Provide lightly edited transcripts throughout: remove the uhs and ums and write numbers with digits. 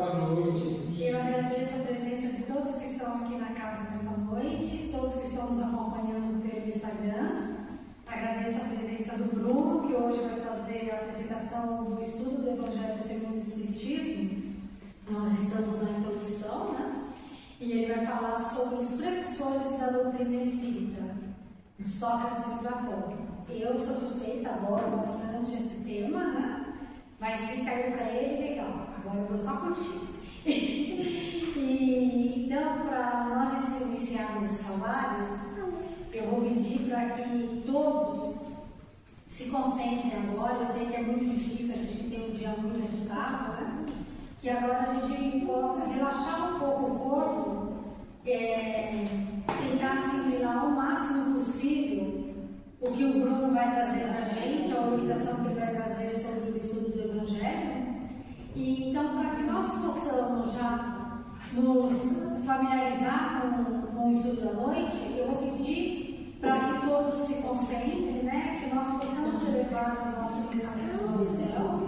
Boa noite. Eu agradeço a presença de todos que estão aqui na casa nesta noite, todos que estão nos acompanhando pelo Instagram. Agradeço a presença do Bruno, que hoje vai fazer a apresentação do estudo do Evangelho segundo o Espiritismo. Nós estamos na introdução, né? E ele vai falar sobre os precursores da doutrina espírita, Sócrates e Platão. Eu sou suspeita, adoro bastante esse tema, né? Mas se caiu para ele, legal. Agora eu vou só curtir. Então, para nós iniciarmos os trabalhos, eu vou pedir para que todos se concentrem agora. Eu sei que é muito difícil, a gente tem um dia muito agitado, né? Que agora a gente possa relaxar um pouco o corpo, tentar assimilar o máximo possível o que o Bruno vai trazer para a gente, a orientação que ele vai trazer sobre o estudo do Evangelho. E então, para que nós possamos já nos familiarizar com o estudo da noite, eu vou pedir para que todos se concentrem, né? Que nós possamos elevar os nossos pensamentos aos céus,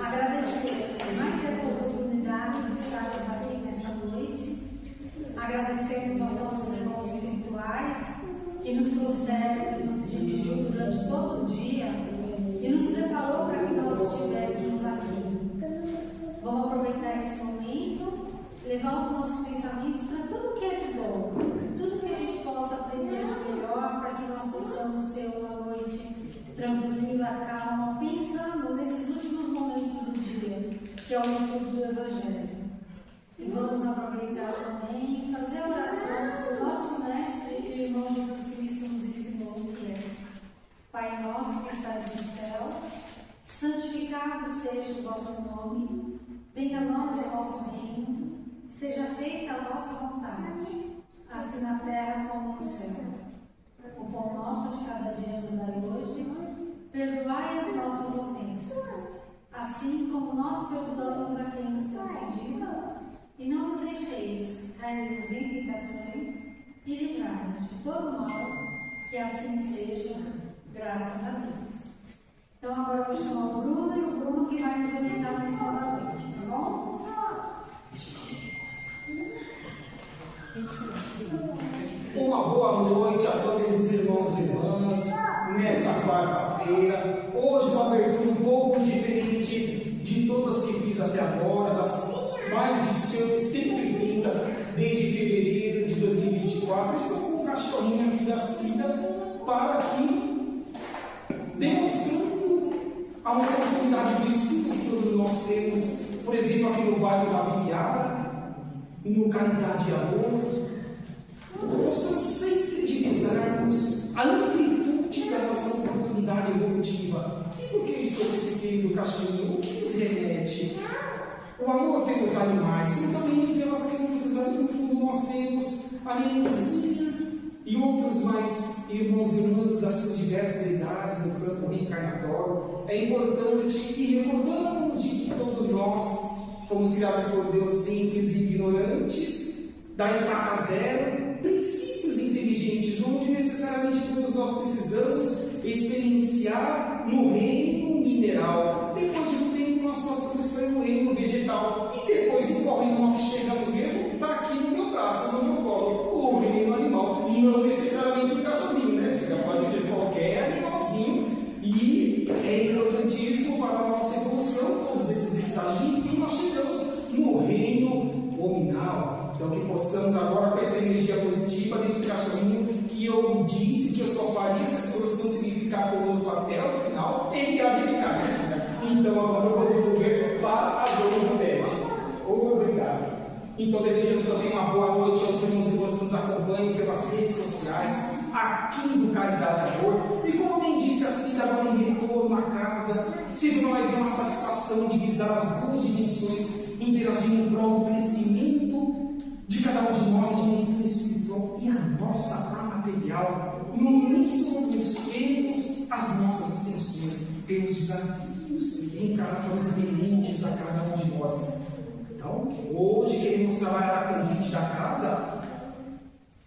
agradecer mais essa oportunidade de estarmos aqui nesta noite, agradecemos aos nossos irmãos espirituais que nos trouxeram, que nos dirigiu durante todo o dia e nos preparou para que nós estivéssemos aqui. Vamos aproveitar esse momento, levar os nossos pensamentos para tudo que é de bom, tudo que a gente possa aprender de melhor, para que nós possamos ter uma noite tranquila, calma, pensando nesses últimos momentos do dia, que é o estudo do Evangelho. E vamos aproveitar também e fazer a oração para o nosso Mestre e irmão Jesus Cristo nos ensinou, que é: Pai nosso que estás no céu, santificado seja o vosso nome, venha a nós o vosso reino, seja feita a vossa vontade, assim na terra como no céu. O pão nosso de cada dia nos dai hoje, perdoai as nossas ofensas, assim como nós perdoamos a quem nos tem ofendido, e não nos deixeis cairmos em tentações, e livrai-nos de todo mal, que assim seja, graças a Deus. Então agora eu vou chamar o Bruno, e o Bruno que vai nos orientar na lição da noite, tá bom? Uma boa noite a todos os irmãos e irmãs, nesta quarta-feira. Hoje uma abertura um pouco diferente de todas que fiz até agora, das mais de 130 desde fevereiro de 2024. Estou com o cachorrinho aqui da Cida para que, demonstrando a oportunidade do estudo que todos nós temos, por exemplo, aqui no bairro da Viliara, no Caridade e Amor, possamos sempre divisarmos a amplitude da nossa oportunidade evolutiva. E por que estou com esse querido cachorrinho? O que nos remete? O amor pelos animais, como também pelas crianças. Ali no fundo nós temos a nenenzinha e outros mais irmãos e irmãs das suas diversas idades no campo reencarnatório. É importante que recordamos de que todos nós fomos criados por Deus simples e ignorantes, da estaca zero, princípios inteligentes, onde necessariamente todos nós precisamos experienciar no reino mineral. Depois de um tempo nós passamos pelo reino vegetal, e depois em qual reino nós chegamos mesmo? Está aqui no meu braço, no meu colo, o reino animal. Não necessariamente um cachorrinho, né? Pode ser qualquer animalzinho, e é importantíssimo para a nossa evolução todos esses estágios. Enfim, nós chegamos no reino hominal. Então que possamos agora, com essa energia positiva desse cachorrinho, que eu disse que eu só faria essa exposição significar conosco até o final, ele há de ficar, né? Então agora eu vou devolver para a dona do pet. Obrigado. Então desejando também uma boa noite aos irmãos e irmãs que nos acompanham pelas redes sociais, aqui do Caridade e Amor. E como bem disse a Cida, agora em retorno à casa, sempre vai ter uma satisfação de visar as duas dimensões interagindo em prol do crescimento de cada um de nós, a dimensão espiritual e a nossa material. No início nós temos as nossas ascensões, temos desafios reencarnatórios inerentes a cada um de nós. Então, hoje queremos trabalhar a convite da casa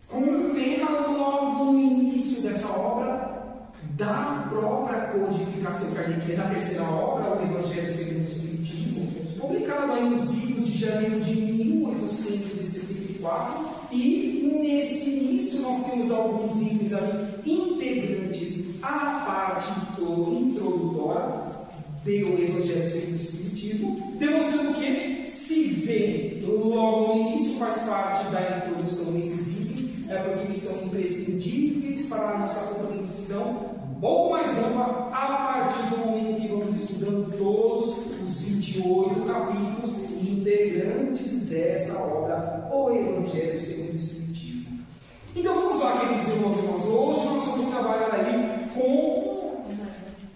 com um tema logo no início dessa obra da própria codificação kardeciana, a terceira obra, o Evangelho segundo o Espiritismo, publicado aí nos livros de janeiro de 1864, e nesse início nós temos alguns itens ali integrantes à parte introdutória do Evangelho segundo o Espiritismo, demonstrando que, se bem logo no início faz parte da introdução nesses itens, é porque eles são imprescindíveis para a nossa compreensão um pouco mais ampla a partir do momento que vamos estudando todos os 28 capítulos integrantes desta obra, o Evangelho segundo o Espiritismo. Então vamos lá, queridos irmãos e irmãs. Hoje nós vamos trabalhar aí com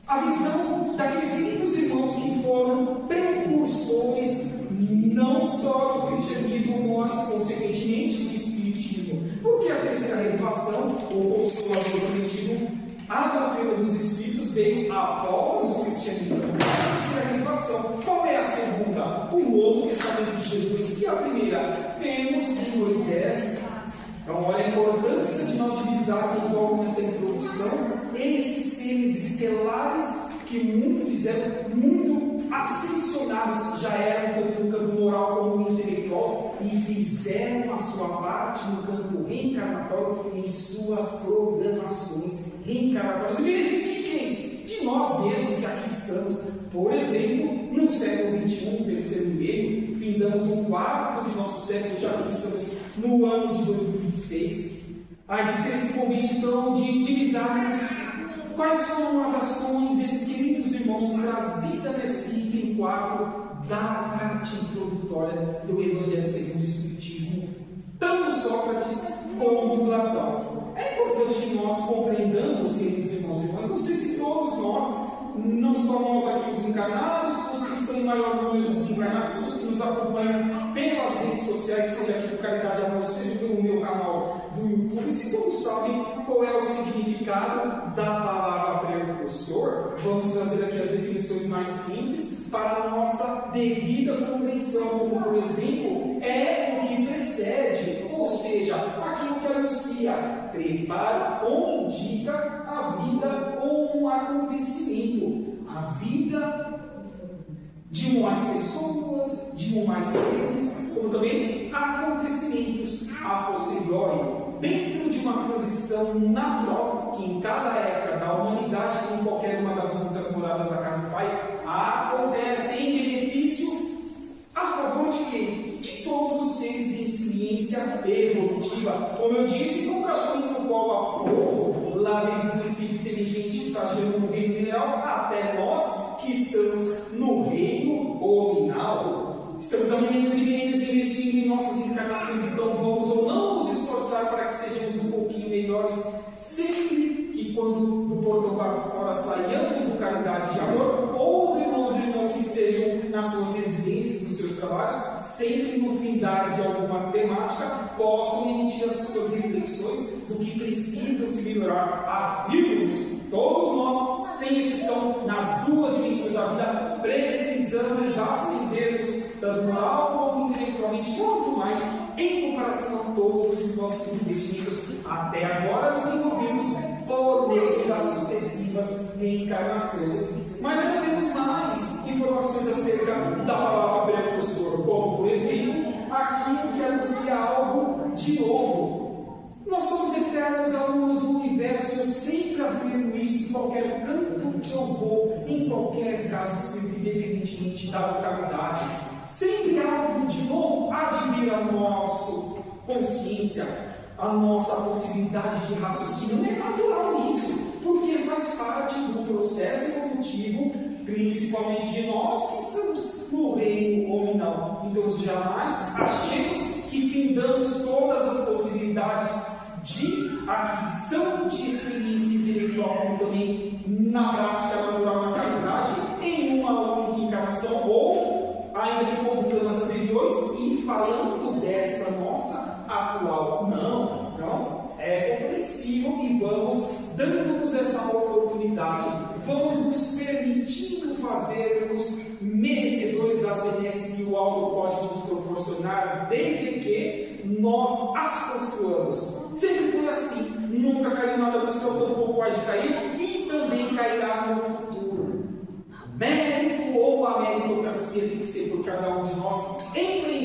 a visão daqueles queridos irmãos que foram precursores não só do cristianismo, mas consequentemente do espiritismo. Porque a terceira revelação, ou consolador prometido, a doutrina dos espíritos veio após o cristianismo. A terceira revelação. Qual é a segunda? O Novo Testamento de Jesus. E a primeira? Temos em Moisés. Então, olha a importância de nós divisarmos logo nessa introdução esses seres estelares que muito fizeram, muito ascensionados, já eram tanto no campo moral como no intelectual, e fizeram a sua parte no campo reencarnatório em suas programações reencarnatórias. O benefício de quem? De nós mesmos que aqui estamos. Por exemplo, no século XXI, terceiro milênio, findamos um quarto de nosso século, já que estamos no ano de 2026. Há de ser esse convite, então, de divisarmos quais foram as ações desses queridos irmãos trazidas nesse item 4 da parte introdutória do Evangelho segundo o Espiritismo, tanto Sócrates como Platão. É importante que nós compreendamos, queridos irmãos e irmãs, não sei se todos nós, não só nós aqui os encarnados, os que estão em maior número dos encarnados, os que nos acompanham pelas redes sociais, seja aqui do Caridade e Amor, seja pelo meu canal do YouTube, se todos sabem qual é o significado da palavra precursor, vamos trazer aqui as definições mais simples para a nossa devida compreensão, como por exemplo, é o que precede, ou seja, aquilo que anuncia, prepara ou indica a vida ou um acontecimento, a vida de mais pessoas, de mais seres, como também acontecimentos a posteriori, dentro de uma transição natural que em cada época da humanidade, em qualquer uma das muitas moradas da casa do Pai, acontece em benefício a favor de quem? De todos os seres em experiência evolutiva. Como eu disse, com o cachorrinho no colo a povo, lá desde o princípio inteligente estagiando no reino mineral, até nós que estamos no reino hominal. Estamos há milênios e milênios investindo em nossas encarnações, então vamos ou não nos esforçar para que sejamos um pouquinho melhores, sempre que quando do portão para fora saiamos do Caridade e Amor, ou os irmãos e irmãs que estejam nas suas residências, nos seus trabalhos, sempre no findar de alguma temática, possam emitir as suas reflexões do que precisam se melhorar. Afirmos, todos nós, sem exceção, nas duas dimensões da vida, precisamos ascendermos, tanto moral como intelectualmente, quanto mais em comparação a todos os nossos investimentos até agora desenvolvidos por meio das sucessivas reencarnações. Mas ainda temos mais informações acerca da palavra precursor, como, por exemplo, aquilo que anuncia algo de novo. Nós somos eternos alunos do universo, eu sempre afirmo isso em qualquer canto que eu vou, em qualquer casa espírita, independentemente da localidade. Sempre algo de novo há de vir à nossa consciência, a nossa possibilidade de raciocínio. Não é natural isso, porque faz parte do processo evolutivo, principalmente de nós que estamos no reino hominal. Então jamais achemos que findamos todas as possibilidades de aquisição de experiência intelectual, como também na prática natural, na caridade, em uma única encarnação, ou ainda que como planos anteriores, e falando dessa nossa atual. Não. É compreensível e vamos dando-nos essa oportunidade, vamos nos permitindo fazermos merecedores das benesses que o alto pode nos proporcionar, desde que nós as construamos. Sempre foi assim, nunca caiu nada do céu, tampouco há de cair, e também cairá no futuro. Mérito ou a meritocracia tem que ser por cada um de nós, empreender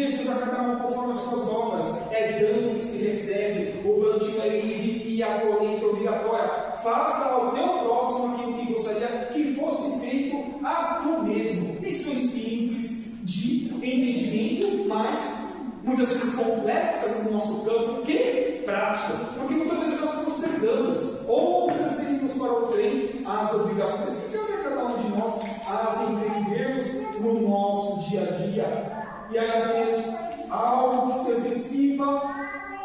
Jesus a cada um conforme as suas obras. É dando que se recebe, o plantio é livre e a colheita obrigatória. Faça ao teu próximo aquilo que gostaria que fosse feito a tu mesmo. Lições simples de entendimento, mas muitas vezes complexas no nosso campo, que prática, porque muitas vezes nós postergamos ou transferimos para o trem as obrigações que cabe a cada um de nós as empreendermos no nosso dia a dia. E aí temos algo que se antecipa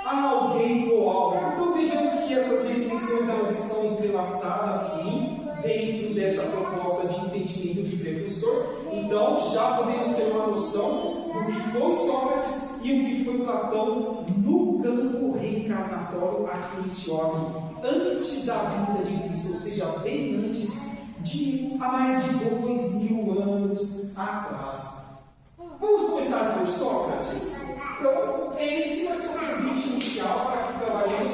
a alguém ou algo. Então vejamos que essas definições elas estão entrelaçadas sim dentro dessa proposta de entendimento de precursor. Então já podemos ter uma noção do que foi Sócrates e o que foi Platão no campo reencarnatório aqui nesse homem, antes da vinda de Cristo, ou seja, bem antes de há mais de 2000 anos atrás. Vamos começar por Sócrates. Então, esse vai ser o convite inicial para que trabalhemos.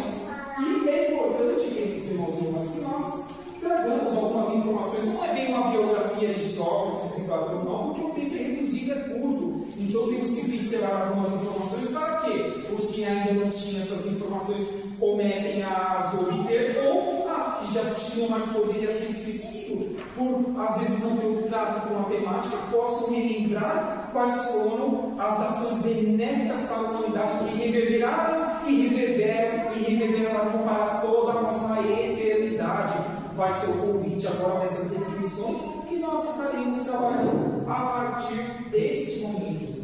E é importante, queridos irmãos e irmãs, que nós tragamos algumas informações. Não é bem uma biografia de Sócrates e Platão, não, porque o tempo é reduzido, é curto. Então, temos que pincelar algumas informações para que os que ainda não tinham essas informações comecem a as obter, ou as que já tinham, mas poderiam ter esquecido, por às vezes não ter o trato com a temática, possam relembrar quais foram as ações benéficas para a humanidade que reverberaram e reverberam e reverberarão para toda a nossa eternidade. Vai ser o convite agora dessas definições que nós estaremos trabalhando a partir deste momento.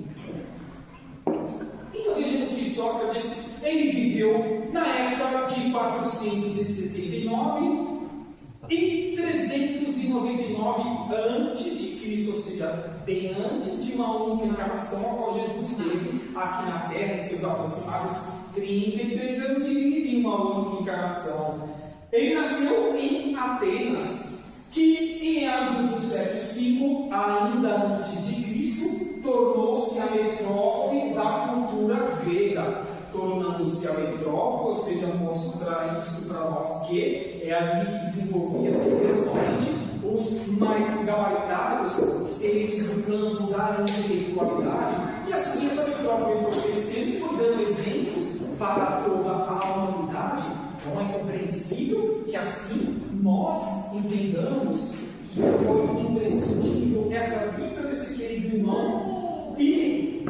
Então vejamos que Sócrates ele viveu na época de 469 e 399 antes de Cristo, ou seja, bem antes de uma única encarnação, a qual Jesus teve aqui na Terra, em seus aproximados 33 anos de vida em uma única encarnação. Ele nasceu em Atenas, que em meados do século V, ainda antes de Cristo, tornou-se a metrópole da cultura grega. Tornando-se a metrópole, ou seja, mostrar isso para nós que é ali que desenvolvia-se principalmente os mais gabaritados seres do campo da intelectualidade. E assim essa metrópole foi crescendo e foi dando exemplos para toda a humanidade. Então é compreensível que assim nós entendamos que foi imprescindível essa vida desse querido irmão e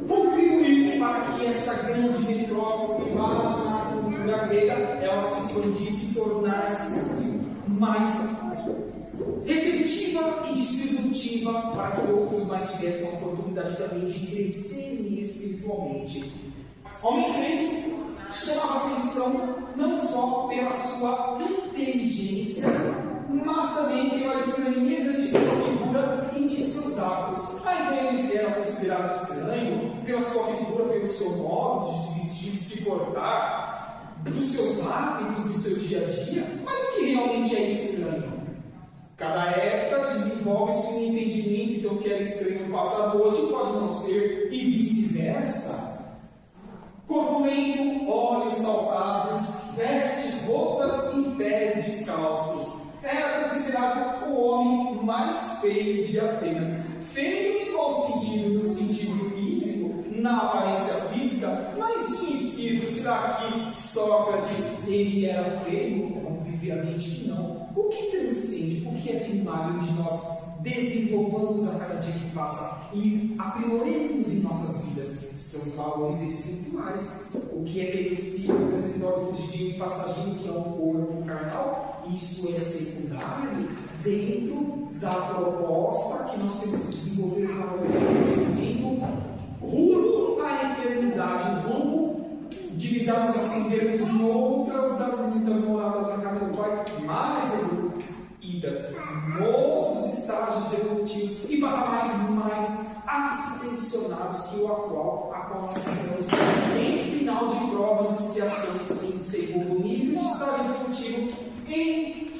contribuir para que essa grande metrópole da cultura grega ela se expandisse e tornasse mais receptiva e distributiva para que outros mais tivessem a oportunidade também de crescerem espiritualmente. Homem crente chamava atenção não só pela sua inteligência, mas também pela estranheza de sua figura e de seus atos. Então ele era considerado estranho pela sua figura, pelo seu modo de se vestir, de se portar, dos seus hábitos, do seu dia a dia. Mas o que realmente é estranho? Cada época desenvolve-se um entendimento, então o que era estranho no passado hoje pode não ser, e vice-versa. Corpulento, olhos saltados, vestes, roupas e pés descalços. Era considerado o homem mais feio de Atenas. Feio em qual sentido? No sentido físico, na aparência física, mas em espírito. Será que Sócrates ele era feio? Obviamente que não. O que transcende, o que é primário de nós desenvolvamos a cada dia que passa e aprimoremos em nossas vidas são os valores espirituais. O que é perecível, transitório, fugitivo e passageiro, que é um corpo carnal, isso é secundário dentro da proposta que nós temos que desenvolver para o nosso conhecimento rumo à eternidade, rumo divisarmos, ascendermos em outras das muitas moradas da casa do Pai, mais evoluídas, novos estágios evolutivos e patamares mais ascensionados que o atual, a qual nós estamos em final de provas e expiações, sim, segundo o nível de estágio evolutivo em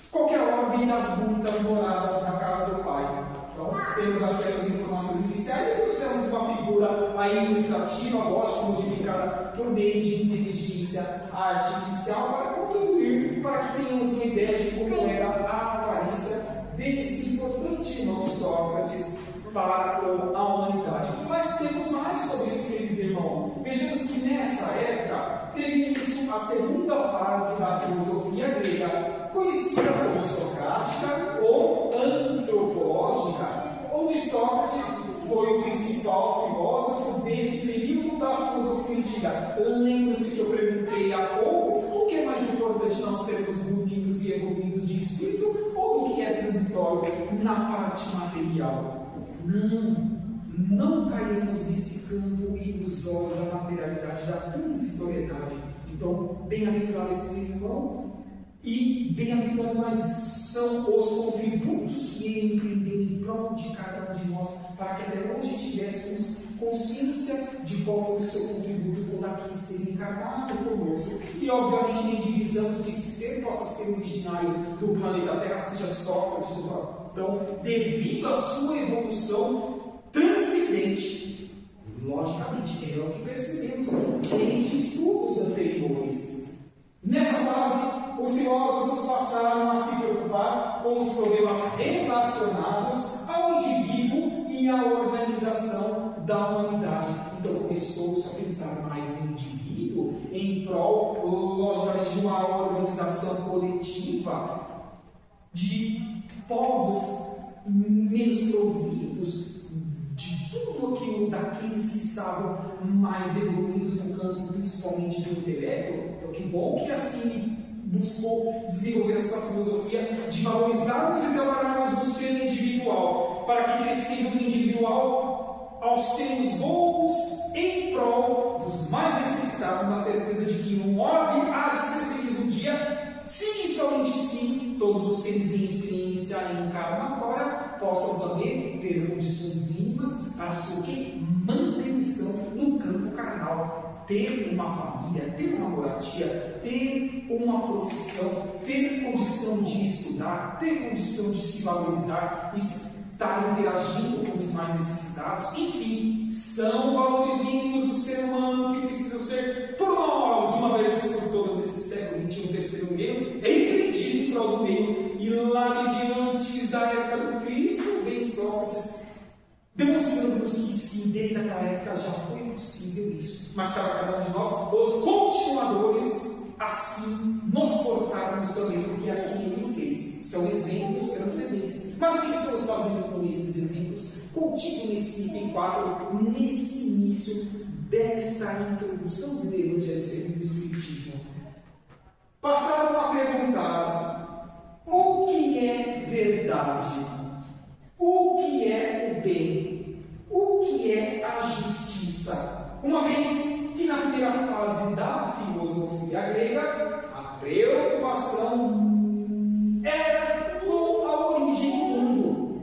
qualquer ordem das muitas moradas da casa do Pai. Então, temos aqui essas informações iniciais e trouxemos uma figura aí ilustrativa, lógico, modificada por meio de inteligência artificial para contribuir, para que tenhamos uma ideia de como era a aparência desse importante irmão Sócrates para a humanidade. Mas temos uma mais sobre esse querido irmão. Vejamos que nessa época teve início a segunda fase da filosofia grega, conhecida como socrática ou antropológica, onde Sócrates foi o principal filósofo desse período da filosofia antiga. Lembra-se que eu perguntei há pouco o que é mais importante nós sermos bonitos e evoluídos de espírito ou do que é transitório na parte material? Não cairemos nesse campo ilusório da materialidade, da transitoriedade. Então, bem-aventurado esse irmão e bem-aventurado mais são os contributos que ele empreendeu em prol de cada um de nós, para que até hoje tivéssemos consciência de qual foi o seu contributo quando aqui esteve encarnado conosco. E obviamente nem divisamos que esse ser possa ser originário do planeta Terra, seja Sócrates ou Platão, devido à sua evolução transcendente. Logicamente, é o que percebemos desde estudos anteriores. Nessa fase, os filósofos passaram a se preocupar com os problemas relacionados ao indivíduo e à organização da humanidade. Então começou-se a pensar mais no indivíduo em prol, logicamente, de uma organização coletiva de povos menos providos de tudo aquilo daqueles que estavam mais evoluídos no campo, principalmente do intelecto. Então que bom que assim buscou desenvolver essa filosofia de valorizarmos e trabalharmos no ser individual, para que crescendo o individual alcemos voos em prol dos mais necessitados, na certeza de que um orbe há de ser feliz um dia, sim e somente sim, todos os seres em experiência encarnatória possam também ter condições mínimas para a sua manutenção no campo carnal. Ter uma família, ter uma moradia, ter uma profissão, ter condição de estudar, ter condição de se valorizar, estar interagindo com os mais necessitados, enfim, são valores mínimos do ser humano que precisam ser, por nós, de uma vez por todas, nesse século XXI, terceiro meio, empreendido em prol do meio. E lá desde antes da época do Cristo, vem Sócrates demonstrando-nos que sim, desde aquela época já foi possível isso. Mas para cada um de nós, os continuadores, assim nos portarmos também, porque assim ele fez. São exemplos transcendentes. Mas o que estamos fazendo com esses exemplos? Contigo nesse item 4, nesse início desta introdução do Evangelho segundo o Espiritismo. Passaram a perguntar: o que é verdade? O que é o bem? O que é a justiça? Uma vez que na primeira fase da filosofia grega, a preocupação era com a origem do mundo.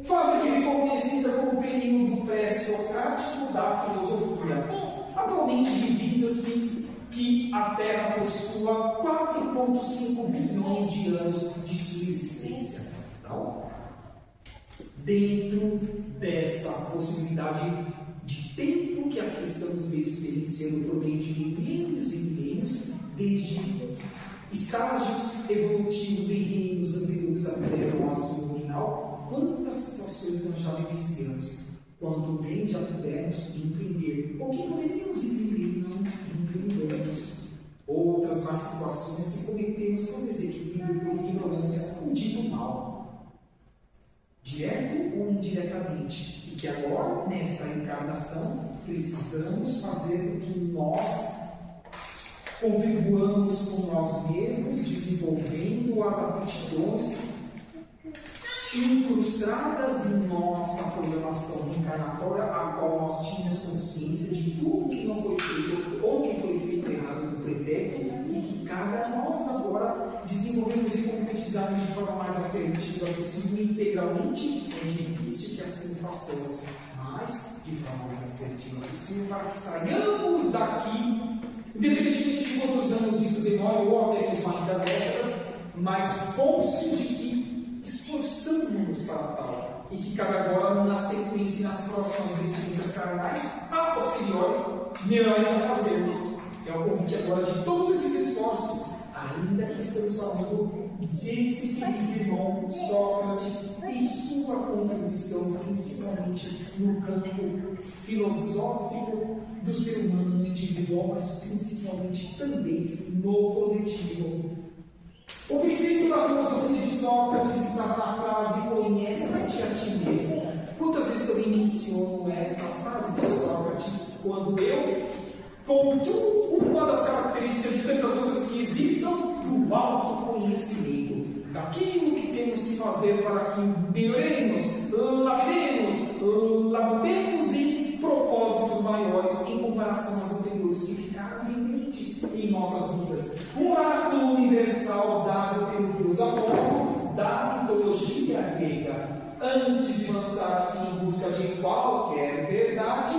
Fase que ficou conhecida como período pré-socrático da filosofia. Atualmente divisa-se que a Terra possua 4,5 bilhões de anos de sua existência. Então, dentro dessa possibilidade de tempo que aqui estamos experienciando por meio de milênios e milênios, desde estágios evolutivos em reinos anteriores até nós no final, quantas situações nós já vivenciamos, quanto bem já pudemos empreender, ou que poderíamos empreender e não empreendemos. Outras más situações que cometemos por desequilíbrio, por ignorância, ou dito mal, direto ou indiretamente, e que agora, nesta encarnação, precisamos fazer com que nós contribuamos com nós mesmos, desenvolvendo as aptidões incrustadas em nossa programação encarnatória, a qual nós tínhamos consciência de tudo que não foi feito ou que foi feito errado no pretérito, e que cada nós agora desenvolvemos e concretizamos de forma mais assertiva possível, integralmente. É difícil que assim façamos, mas de forma mais assertiva possível, para que saiamos daqui, independentemente de quantos anos isso demora, ou até mesmo ainda décadas, mas cônscios de que esforçamos para tal, e que cabe agora, na sequência e nas próximas vestimentas carnais, a posteriori, melhor ainda fazermos. É o convite agora de todos esses esforços, ainda que estamos falando disse querido irmão Sócrates e sua contribuição, principalmente no campo filosófico do ser humano individual, mas principalmente também no coletivo. O princípio da filosofia de Sócrates estava na frase conhece-te a ti mesmo. Quantas vezes eu menciono essa frase de Sócrates quando eu pontuo uma das características de tantas outras que existam do autoconhecimento, daquilo que temos que fazer para que melhoremos, labutemos em propósitos maiores em comparação aos anteriores que ficaram evidentes em nossas vidas. Um oráculo universal dado pelo Deus Apolo da mitologia grega. Antes de lançar-se em busca de qualquer verdade,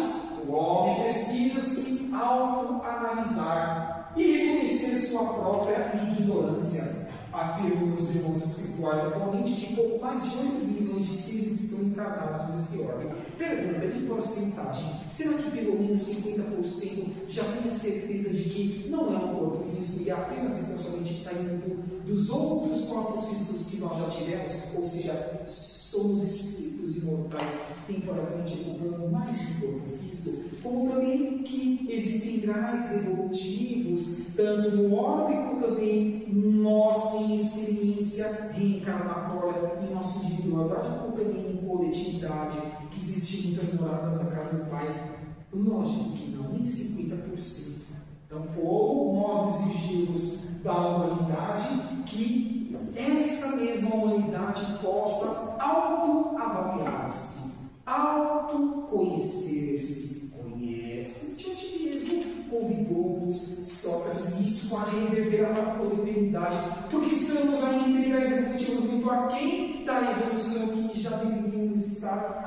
o homem precisa se autoanalisar e reconhecer sua própria ignorância. Afirmam os irmãos espirituais atualmente que pouco mais de 8 bilhões de seres estão encarnados nesse orbe. Pergunta em porcentagem: será que pelo menos 50% já tem a certeza de que não é um corpo físico e apenas e somente está indo dos outros corpos físicos que nós já tivemos? Ou seja, somos espíritos imortais temporariamente ocupando mais de um corpo físico, como também que existem graus evolutivos, tanto no orbe como também nós em experiência reencarnatória, em nossa individualidade, como também em coletividade, que existem muitas moradas da casa do Pai. Lógico que não, nem 50%. Então, como nós exigimos da humanidade que essa mesma humanidade possa autoavaliar-se, autoconhecer-se. Conhece-te a ti mesmo, convidou-nos Sócrates, e isso pode reverberar para toda a eternidade, porque estamos ainda em graus evolutivos muito aquém da evolução que já deveríamos estar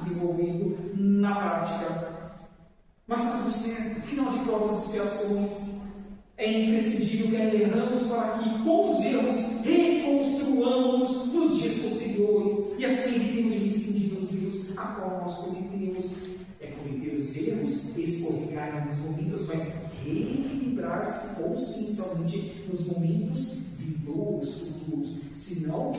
desenvolvendo na prática. Mas está tudo certo, final de provas e expiações. É imprescindível que erramos para que, com os erros, reconstruamos nos dias posteriores e assim evitemos de incidir nos erros a qual nós cometemos. Cometer os erros, escorregar nos momentos, mas reequilibrar-se consciencialmente nos momentos vindouros, futuros. Senão,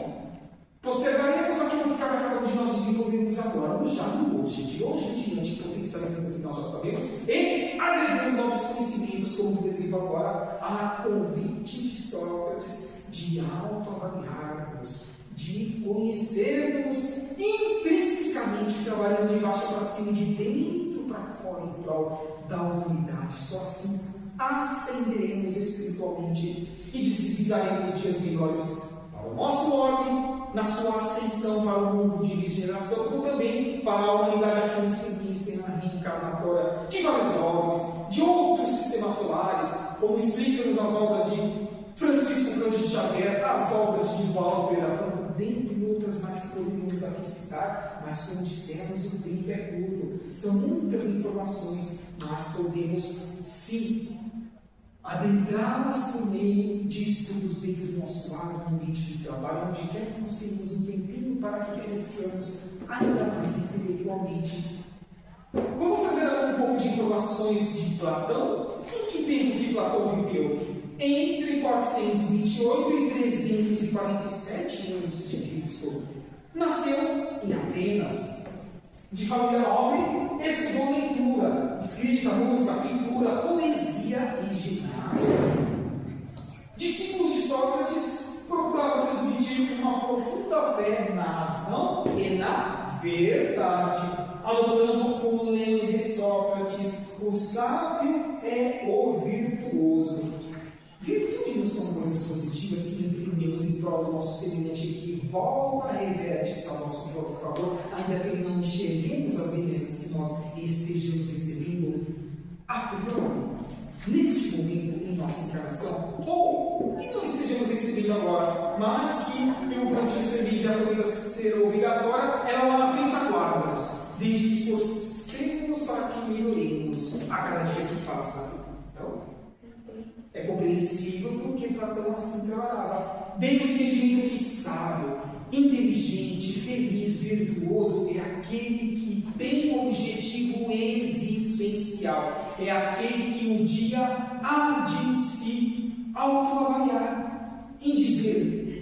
postergaremos aquilo que cabe a cada um de nós desenvolvermos agora, no já no hoje, de hoje em diante, potencializando o que nós já sabemos, e agregando novos conhecimentos, como por exemplo agora a convite de Sócrates de autoavaliarmos, de conhecermos intrinsecamente, trabalhando de baixo para cima, de dentro para fora, em prol da humanidade. Só assim ascenderemos espiritualmente e divisaremos dias melhores para o nosso orbe, na sua ascensão para o mundo de regeneração, como também para a humanidade aqui em experiência na reencarnatória de vários orbes, de outros sistemas solares, como explicam-nos as obras de Francisco Cândido Xavier, as obras de Divaldo Pereira Franco, dentre outras mais que poderíamos aqui citar, mas como dissemos, o tempo é curto, são muitas informações, mas podemos sim adentrá-las por meio de estudos dentro do nosso lar, no ambiente de trabalho, onde quer que nós tenhamos um tempinho para que cresçamos ainda mais intelectualmente. Vamos trazer um pouco de informações de Platão. Em que tempo que Platão viveu? Entre 428 e 347 a.C. Nasceu em Atenas, de família nobre, estudou leitura, escrita, música, pintura, poesia e ginástica. Discípulo de Sócrates, procurava transmitir uma profunda fé na razão e na verdade, adotando o lema de Sócrates: o sábio é o virtuoso. Virtude não são coisas positivas que imprimimos em prol do nosso semelhante que volta a reverte-se ao nosso próprio favor, ainda que não enxerguemos as belezas que nós estejamos recebendo a priori, neste momento em nossa encarnação, ou que não estejamos recebendo agora, mas que, pelo cantinho de a comida ser obrigatória, ela lá na frente aguarda-nos, desde que esforcemos para que melhoremos a cada dia que passa. Então, é compreensível porque Platão assim trabalhava. Dentro do entendimento que sábio, inteligente, feliz, virtuoso é aquele que tem um objetivo existencial. É aquele que um dia há de se autoavaliar em dizer: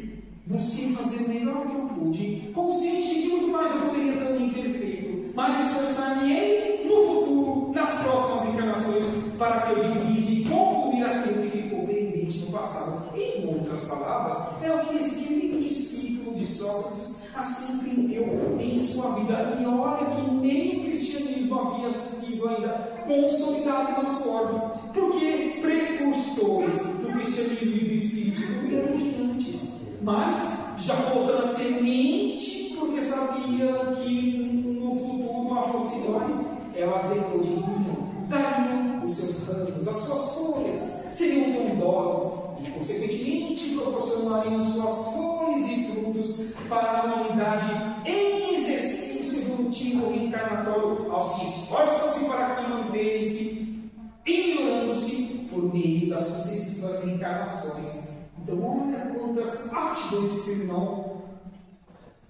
busquei fazer o melhor que eu pude, consciente de que muito mais eu poderia também ter feito, mas esforçar-me-ei no futuro, nas próximas encarnações, para que eu divise e concluir aquilo que ficou pendente no passado. Em outras palavras, é o que esse querido discípulo de Sócrates assim aprendeu em sua vida. E olha que nem o cristianismo havia sido ainda consolidado em nosso órgão, porque precursores do cristianismo e do espiritismo vieram aqui antes, mas já colocando a semente, porque sabiam que no futuro, a posteriori, elas eclodiriam, dariam os seus ramos, as suas folhas, seriam frondosas e, consequentemente, proporcionariam suas flores e frutos para a humanidade em exercício evolutivo reencarnatório aos que esforçam-se para que manterem-se ignorando-se por meio das sucessivas encarnações. Então, olha quantas aptidões esse irmão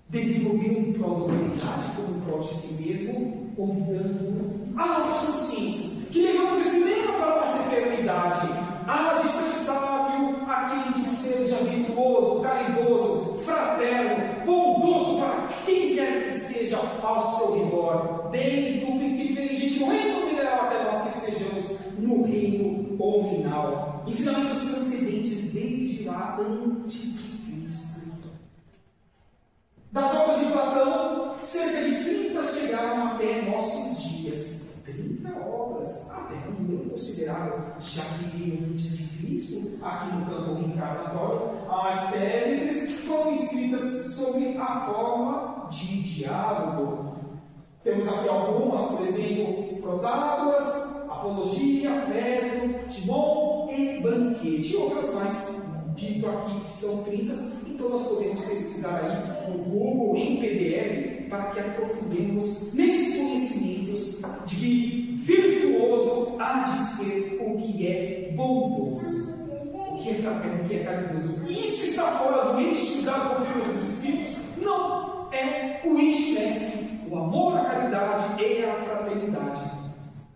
desenvolveu em prol da humanidade, como em prol de si mesmo, convidando a nossas consciências, que levamos esse lema para a nossa eternidade. Há de ser sábio aquele que seja virtuoso, caridoso, fraterno, bondoso para quem quer que esteja ao seu redor, desde o princípio legítimo reino mineral até nós que estejamos no reino nominal. Ensinamentos transcendentes desde lá antes de Cristo. Das obras de Platão, cerca de 30 chegaram até nossos dias. 30 obras, até um número considerável, já que veio antes de Cristo, aqui no campo reencarnatório. As célebres foram escritas sobre a forma de diálogo. Temos aqui algumas, por exemplo, Protágoras, Apologia, Fedro, Timon e Banquete, e outras mais, dito aqui que são 30, então nós podemos pesquisar aí no Google, em PDF, para que aprofundemos nesses conhecimentos de que virtuoso há de ser o que é bondoso, o que é fraterno, o que é caridoso. Isso está fora do eixo da doutrina dos Espíritos? Não, é o eixo mestre. O amor, a caridade e a fraternidade.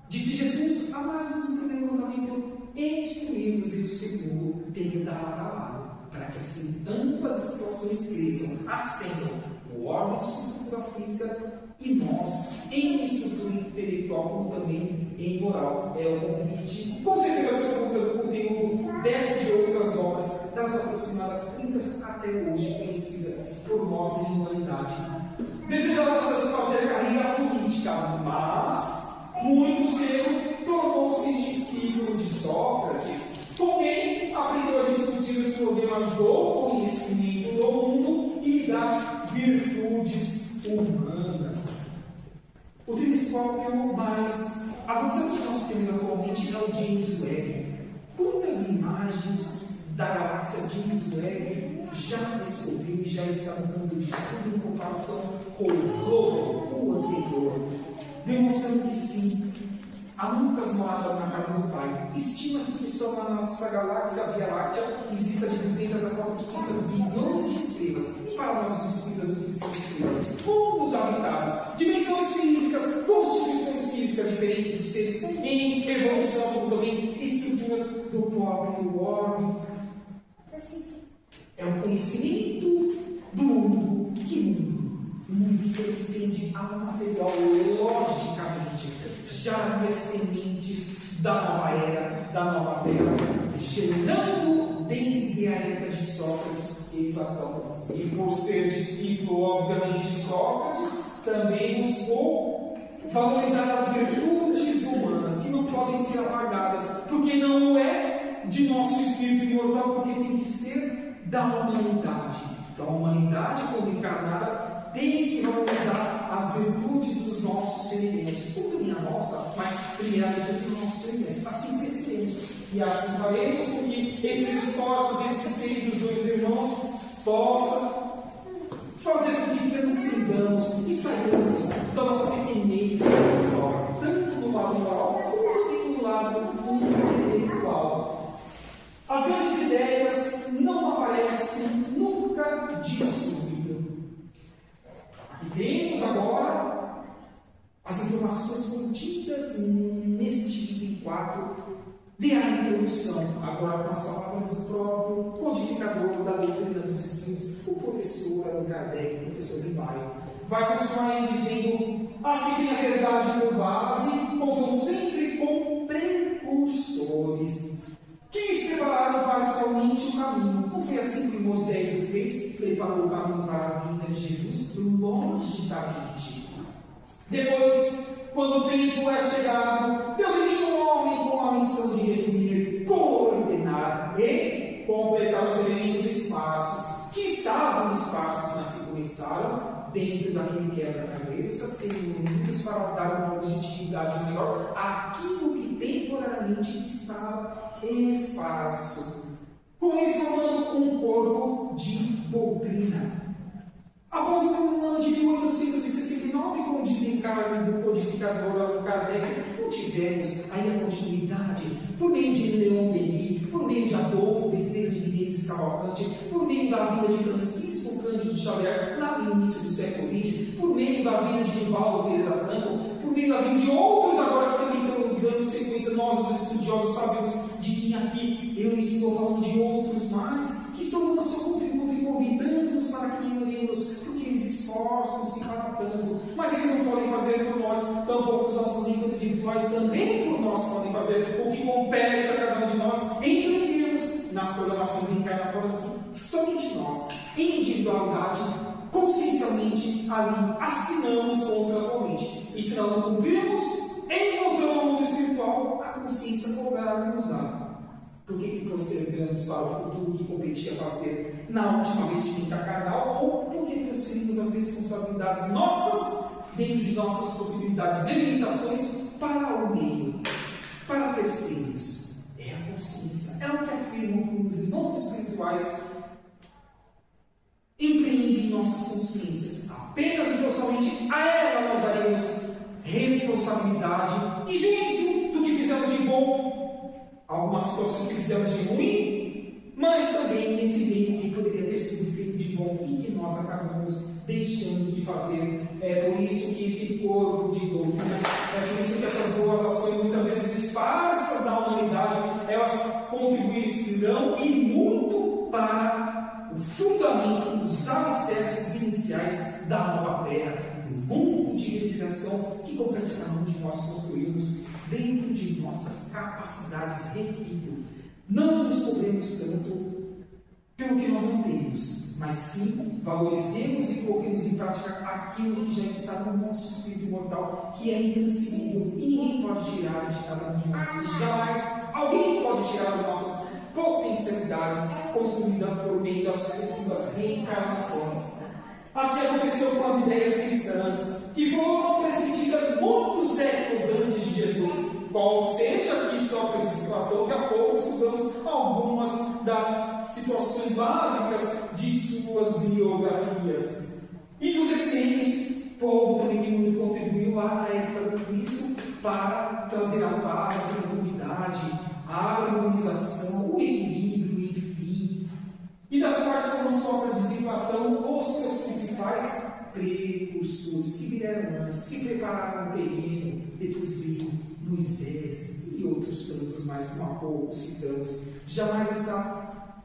Disse Jesus: amai-vos o primeiro mandamento, e instruí-vos e o segundo, tenha dado a lado, para que assim ambas as situações cresçam, ascendam, o homem em sua estrutura física e nós em estrutura intelectual, como também em moral. É o convite, com certeza absoluta, do conteúdo dessas e outras obras, das aproximadas 30 até hoje conhecidas por nós em humanidade. Desejava satisfazer a carreira política, mas muito cedo tornou-se discípulo de Sócrates, com quem aprendeu a discutir os problemas do conhecimento do mundo e das virtudes humanas. O telescópio mais avançado que nós temos atualmente é o James Webb. Quantas imagens da galáxia James Webb já descobriu e já está no mundo de estudo em comparação com o anterior, demonstrando que sim, há muitas moradas na casa do Pai. Estima-se que só na nossa galáxia, a Via Láctea, exista de 200 a 400 bilhões de estrelas. E para nós, os espíritas, o que são estrelas? Mundos habitados, dimensões físicas, constituições físicas diferentes dos seres em evolução, como também estruturas do próprio homem. É o conhecimento do mundo. Que mundo? Um mundo que transcende ao material, logicamente. Já havia sementes da nova era, da nova terra, gerando desde a época de Sócrates e Platão. E por ser discípulo, obviamente, de Sócrates, também buscou valorizar as virtudes humanas, que não podem ser apagadas, porque não é de nosso espírito imortal, porque tem que ser da humanidade. Então, a humanidade, quando encarnada, tem que valorizar as virtudes dos nossos semelhantes, não também a nossa, mas primeiramente as dos nossos semelhantes. Assim cresceremos e assim faremos com que esses esforços desses queridos dois irmãos possam fazer com que transcendamos e saímos da nossa pequenez intelectual, tanto do lado moral como também do lado intelectual. As grandes ideias não aparecem nunca de súbito. E temos agora as informações contidas neste item 4 dê a introdução, agora com as palavras do próprio codificador da doutrina dos Espíritos, o professor Allan Kardec, o professor Rivaio. Vai continuar aí dizendo: as que têm a verdade por base contam sempre com precursores, que lhes prepararam parcialmente o caminho. Não foi assim que Moisés o fez? Preparou o caminho para a vinda de Jesus logicamente. Depois, quando o tempo é chegado, Deus envia um homem com a missão de resumir, coordenar e completar os elementos esparsos, que estavam esparsos, mas que começaram dentro daquele quebra-cabeça, sendo unidos para dar uma objetividade maior àquilo que temporariamente estava esparso. Com isso, formando um corpo de doutrina. Após o ano de 1869, com o desencarne do codificador Allan Kardec, não tivemos aí a continuidade por meio de Leon Denis, por meio de Adolfo Bezerra de Menezes Cavalcante, por meio da vida de Francisco Cândido Xavier, lá no início do século XX, por meio da vida de Divaldo Pereira Franco, por meio da vida de outros agora que também estão dando sequência. Nós, os estudiosos, sabemos de quem aqui eu estou falando, de outros mais, que estão dando seu contributo e convidando-nos para que melhoremos, porque eles esforçam-se para tanto, mas eles não podem fazer por nós, tampouco os nossos líderes individuais também por nós podem fazer o que compete a cada um de nós, empreendemos nas programações encarnatórias que somente nós, em individualidade, consciencialmente ali assinamos contratualmente. E se nós não cumprirmos, encontramos no mundo espiritual, a consciência cobrará nos dar. Por que postergamos para o futuro que competia fazer na última vestimenta carnal? Ou porque transferimos as responsabilidades nossas, dentro de nossas possibilidades e limitações, para o meio, para terceiros? É a consciência. É o que afirmam os irmãos espirituais empreendem em nossas consciências. Apenas e somente a ela nós daremos responsabilidade e juízo do que fizemos de bom, algumas situações que fizemos de ruim, mas também nesse meio que poderia ter sido feito de bom e que nós acabamos deixando de fazer. É por isso que esse corpo de doutrina, é por isso que essas boas ações, muitas vezes esparsas da humanidade, elas contribuirão e muito para o fundamento, os alicerces iniciais da nova terra, do mundo de legislação que compete a cada um de nós construímos dentro de nossas capacidades. Repito, não nos cobremos tanto pelo que nós não temos, mas sim valorizemos e coloquemos em prática aquilo que já está no nosso espírito mortal, que é intransferível e ninguém pode tirar de cada um de nós. Jamais alguém pode tirar as nossas potencialidades construídas por meio das sucessivas reencarnações. Assim aconteceu com as ideias cristãs, que foram transmitidas muitos séculos antes de Jesus. Qual seja que Sócrates e Platão, daqui a pouco estudamos algumas das situações básicas de suas biografias. E dos essênios, povo também que muito contribuiu lá na época do Cristo para trazer a paz, a tranquilidade, a harmonização, o equilíbrio, enfim. E das quais foram Sócrates e Platão os seus principais precursores, que vieram antes, que prepararam o terreno, depois veio Moisés e outros tantos mais, como há pouco citamos. Jamais essa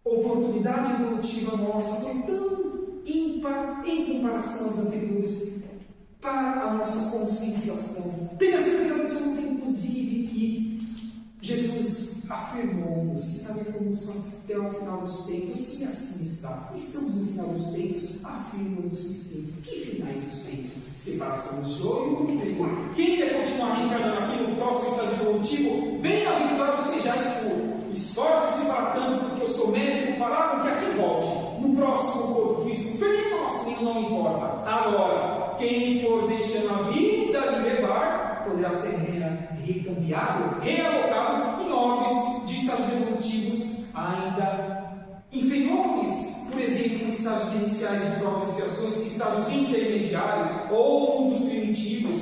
oportunidade evolutiva nossa foi tão ímpar em comparação às anteriores para a nossa conscienciação. Tenha certeza absoluta, inclusive, que Jesus afirmou-nos que estaria conosco até o final dos tempos, e assim está. Estamos no final dos tempos, afirmam-nos que sim. Que finais dos tempos? Separação do joio e do trigo. Quem quer continuar reencarnando aqui no próximo estágio evolutivo, bem-aventurado seja por esforço-se para tanto, porque o seu mérito fará com que aqui volte. No próximo corpo físico, feminino ou masculino, não importa. Agora, quem for deixando a vida lhe levar, poderá ser recambiado, realocado em orbes de estágios evolutivos ainda inferiores, por exemplo, em estágios iniciais de provas e expiações, em estágios intermediários ou mundos primitivos.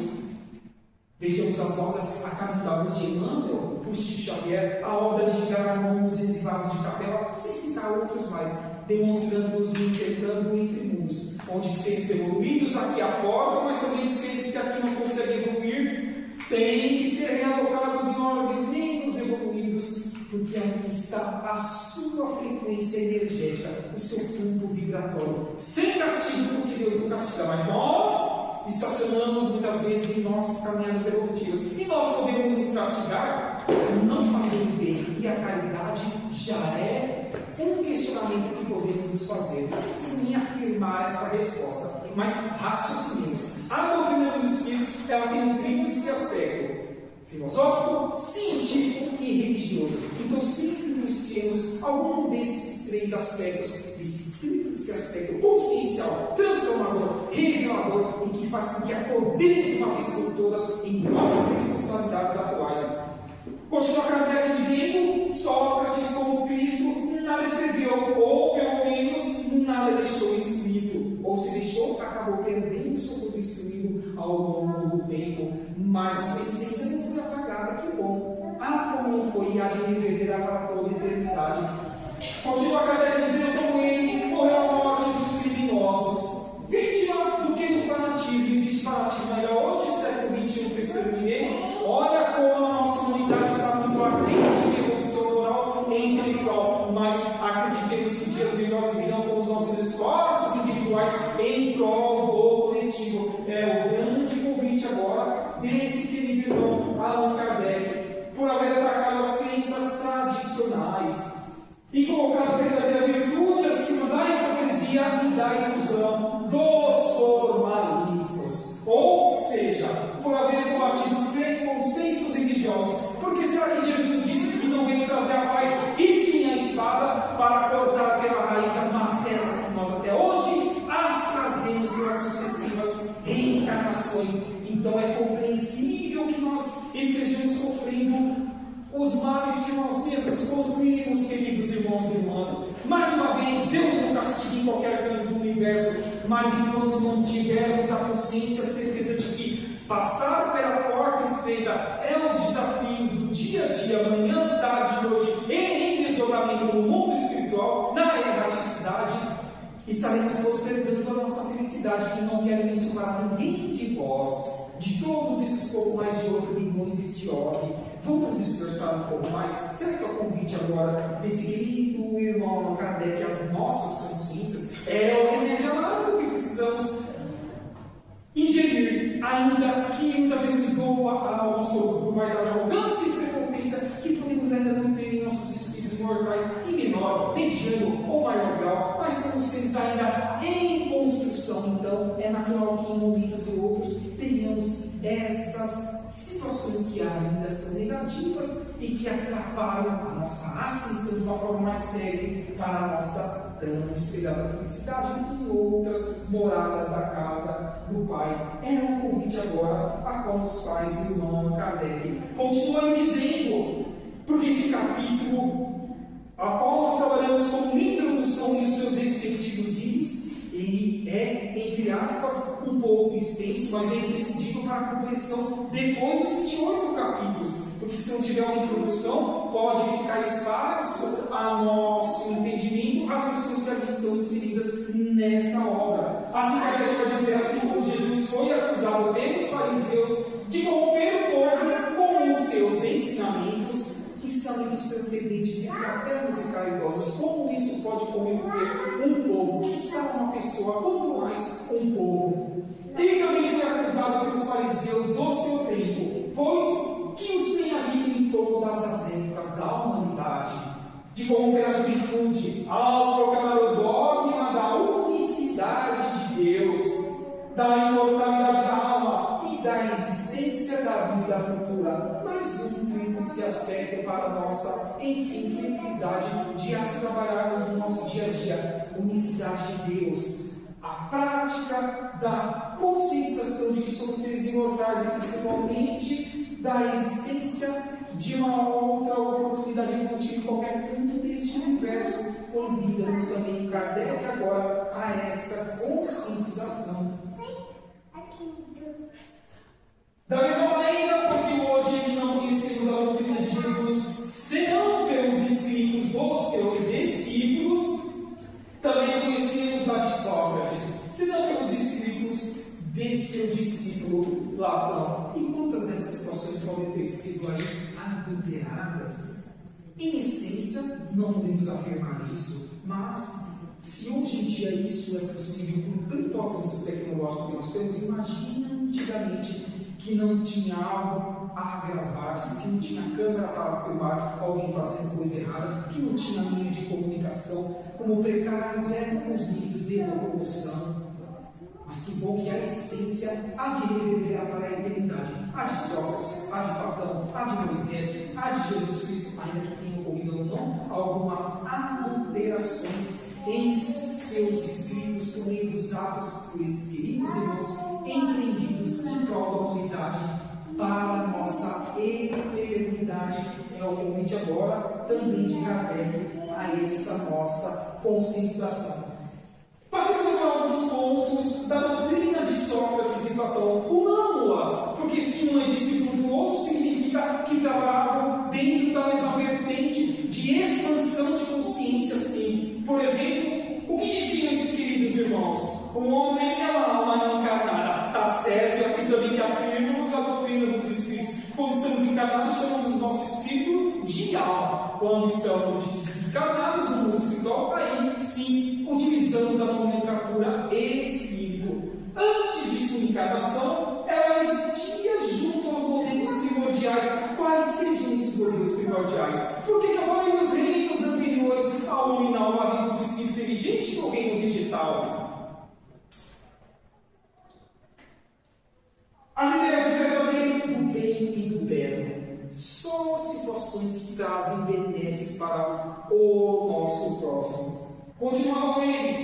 Vejamos as obras A Caminho da Luz de Emmanuel, por Chico Xavier, a obra de Garamondos e Exivados de Capela, sem citar outros mais, demonstrando-nos o intercâmbio entre mundos, onde seres evoluídos aqui acordam, mas também seres que aqui não conseguem evoluir, têm que ser realocados em órgãos menos evoluídos, porque aqui está a sua frequência energética, o seu campo vibratório, sem castigo, porque Deus não castiga, mas nós estacionamos muitas vezes em nossas caminhadas evolutivas, e nós podemos nos castigar não fazendo bem, e a caridade já é um questionamento que podemos nos fazer. Não preciso nem afirmar essa resposta, mas raciocinemos. A doutrina dos Espíritos, ela tem um tríplice aspecto: filosófico, científico e religioso. Então sempre busquemos algum desses três aspectos, desse tríplice aspecto consciencial, transformador, revelador, e que faz com que acordemos uma vez por todas em nossas responsabilidades atuais. Continua Kardec dizendo: Sócrates, como Cristo, nada escreveu, ou pelo menos nada deixou escrito, ou se deixou, acabou perdendo seu poder escrito ao longo do tempo, mas a sua essência não foi apagada. Que bom! Como não foi, e há de reverberá para toda a eternidade. Continua Kardec dizendo: como ele morreu a morte dos criminosos, vítima do que no fanatismo. Existe fanatismo ainda hoje, século XXI, terceiro milênio. Olha como a nossa humanidade está muito atenta de evolução moral e intelectual, mas acreditemos que dias melhores virão com os nossos esforços individuais em prol do coletivo. É o grande convite agora desse querido irmão Allan Kardec, por haver atacado as crenças tradicionais e colocado a verdadeira virtude acima da hipocrisia e da ilusão dos formalismos. Ou seja, por haver combatido os preconceitos religiosos. Porque será que Jesus disse que não veio trazer a paz e sim a espada para cortar pela raiz as mazelas que nós até hoje as trazemos pelas sucessivas reencarnações? Então é compreensível que nós estejamos sofrendo os males que nós mesmos construímos, queridos irmãos e irmãs. Mais uma vez, Deus não castiga em qualquer canto do universo, mas enquanto não tivermos a consciência, a certeza de que passar pela porta estreita é os desafios do dia a dia, manhã, tarde, noite, e em desdobramento no mundo espiritual, na erraticidade, estaremos postergando a nossa felicidade. E não quero isso para ninguém de vós, de todos esses pouco mais de 8 milhões desse orbe. Vamos nos esforçar um pouco mais? Será que é o convite agora desse querido irmão Allan Kardec às nossas consciências é o remédio amargo que precisamos ingerir, ainda que muitas vezes doa ao nosso orgulho, vaidade, arrogância e prepotência, que podemos ainda não ter em nossos espíritos imortais, em menor, mediano ou maior grau, mas somos seres ainda em construção. Então é natural que em momentos ou outros tenhamos essas situações que ainda são negativas e que atrapalham a nossa ascensão de uma forma mais séria para a nossa tão esperada felicidade em outras moradas da casa do Pai. É um convite agora a qual nos faz o irmão Allan Kardec. Continua dizendo, porque esse capítulo, a qual nós trabalhamos como introdução e os seus respectivos itens, ele é, entre aspas, um pouco extenso, mas é decidido para a compreensão depois dos 28 capítulos, porque se não tiver uma introdução, pode ficar espaço a nosso entendimento as lições que ali são inseridas nesta obra. Assim, Kardec vai dizer assim: como Jesus foi acusado pelos fariseus de corromper o povo com os seus ensinamentos, ensinamentos transcendentes e fraternos e caridosos, como isso pode corromper um povo, que está uma pessoa, quanto mais um povo. Ele também foi acusado pelos fariseus do seu tempo, pois que os tem havido em todas as épocas da humanidade, de corromper a juventude ao proclamar o dogma da unicidade de Deus, da imortalidade da alma e da existência da vida futura. Mais um esse aspecto para a nossa, enfim, felicidade de as trabalharmos no nosso dia a dia. Unicidade de Deus, a prática da conscientização de que somos seres imortais e principalmente da existência de uma outra oportunidade evolutiva em qualquer canto deste universo. Convida-nos também Kardec agora a essa conscientização. Da mesma maneira, porque hoje não conhecemos a doutrina de Jesus senão pelos escritos dos seus discípulos, também conhecemos a de Sócrates senão pelos escritos de seu discípulo exemplo, Labão. E quantas dessas situações podem ter sido aí adulteradas? Em essência, não podemos afirmar isso, mas se hoje em dia isso é possível por tanto avanço tecnológico que nós temos, imagina antigamente que não tinha algo a gravar-se, que não tinha câmera para filmar alguém fazendo coisa errada, que não tinha meio de comunicação, como precários eram os meios de locomoção. Mas que bom que a essência há de reverberar para a eternidade. A de Sócrates, a de Platão, a de Moisés, a de Jesus Cristo, ainda que tenha ocorrido ou não algumas adulterações em seus escritos por meio dos atos por esses queridos irmãos empreendidos em prol da humanidade para a nossa eternidade. É o convite agora também de Kardec a essa nossa conscientização. Passemos agora alguns pontos da doutrina de Sócrates e Platão, unamos-las, porque se um é discípulo do outro, significa que trabalham dentro da mesma vertente de expansão de consciência, sim. Por exemplo, o que diziam esses queridos irmãos? O homem é uma alma encarnada, está certo, e assim também que afirmamos a doutrina dos espíritos. Quando estamos encarnados, chamamos o nosso espírito de alma. Quando estamos desencarnados no mundo espiritual, aí sim utilizamos a nomenclatura espírito. Antes de sua encarnação, ela existia junto aos modelos primordiais. Quais sejam esses modelos primordiais? Por que eu falei nos reinos anteriores ao nominal, uma vez do princípio inteligente no reino vegetal? As ideias do verdadeiro, do bem e do belo. Só situações que trazem benesses para o nosso próximo. Continuavam eles,